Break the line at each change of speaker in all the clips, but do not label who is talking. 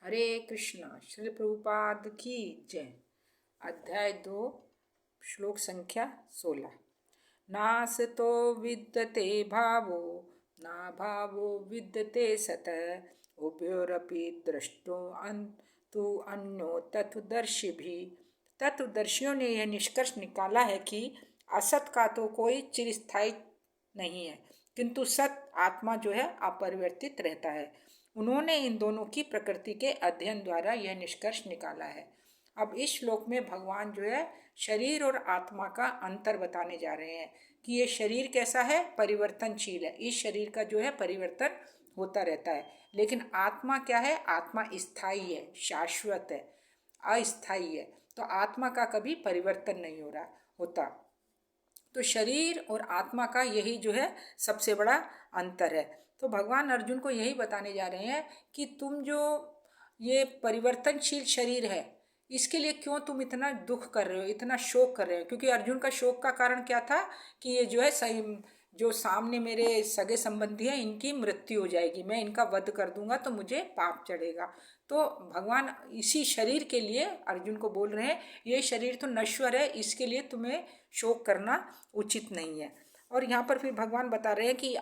हरे कृष्णा। श्री प्रभुपाद की जय। अध्याय 2 श्लोक संख्या 16। नासतो विद्यते भावो ना भावो विद्यते सत उभयोरपि दृष्टो तु अन्यो तत्वदर्शियों ने यह निष्कर्ष निकाला है कि असत का तो कोई चिरस्थायी नहीं है, किंतु सत आत्मा जो है अपरिवर्तित रहता है। उन्होंने इन दोनों की प्रकृति के अध्ययन द्वारा यह निष्कर्ष निकाला है। अब इस श्लोक में भगवान जो है शरीर और आत्मा का अंतर बताने जा रहे हैं कि ये शरीर कैसा है, परिवर्तनशील है। इस शरीर का जो है परिवर्तन होता रहता है, लेकिन आत्मा क्या है, आत्मा स्थायी है, शाश्वत है, अस्थायी है। तो आत्मा का कभी परिवर्तन नहीं होता। तो शरीर और आत्मा का यही जो है सबसे बड़ा अंतर है। तो भगवान अर्जुन को यही बताने जा रहे हैं कि तुम जो ये परिवर्तनशील शरीर है, इसके लिए क्यों तुम इतना दुख कर रहे हो, इतना शोक कर रहे हो। क्योंकि अर्जुन का शोक का कारण क्या था कि ये जो है सही, जो सामने मेरे सगे संबंधी हैं, इनकी मृत्यु हो जाएगी, मैं इनका वध कर दूंगा तो मुझे पाप चढ़ेगा। तो भगवान इसी शरीर के लिए अर्जुन को बोल रहे हैं, ये शरीर तो नश्वर है, इसके लिए तुम्हें शोक करना उचित नहीं है। और यहाँ पर फिर भगवान बता रहे हैं कि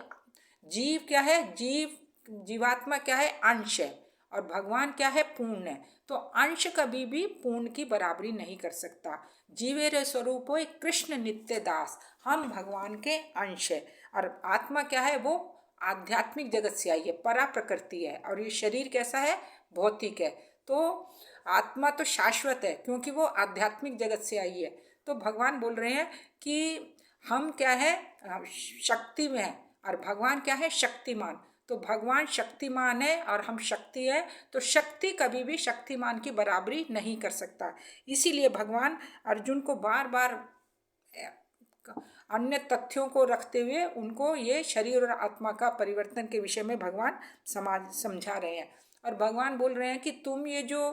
जीव क्या है, जीवात्मा क्या है, अंश है, और भगवान क्या है, पूर्ण है। तो अंश कभी भी पूर्ण की बराबरी नहीं कर सकता। जीवेर स्वरूपो कृष्ण नित्य दास, हम भगवान के अंश है। और आत्मा क्या है, वो आध्यात्मिक जगत से आई है, परा प्रकृति है। और ये शरीर कैसा है, भौतिक है। तो आत्मा तो शाश्वत है क्योंकि वो आध्यात्मिक जगत से आई है। तो भगवान बोल रहे हैं कि हम क्या है, शक्ति में है, और भगवान क्या है, शक्तिमान। तो भगवान शक्तिमान है और हम शक्ति है, तो शक्ति कभी भी शक्तिमान की बराबरी नहीं कर सकता। इसीलिए भगवान अर्जुन को बार बार अन्य तथ्यों को रखते हुए उनको ये शरीर और आत्मा का परिवर्तन के विषय में भगवान समझा रहे हैं। और भगवान बोल रहे हैं कि तुम ये जो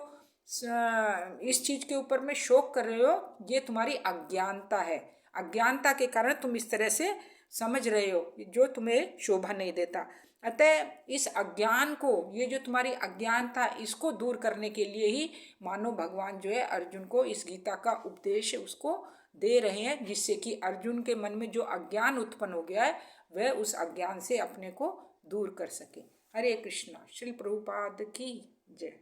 इस चीज के ऊपर में शोक कर रहे हो, ये तुम्हारी अज्ञानता है। अज्ञानता के कारण तुम इस तरह से समझ रहे हो, जो तुम्हें शोभा नहीं देता। अतः इस अज्ञान को, ये जो तुम्हारी अज्ञानता, इसको दूर करने के लिए ही मानो भगवान जो है अर्जुन को इस गीता का उपदेश उसको दे रहे हैं, जिससे कि अर्जुन के मन में जो अज्ञान उत्पन्न हो गया है, वह उस अज्ञान से अपने को दूर कर सके। हरे कृष्णा। श्री प्रभुपाद की जय।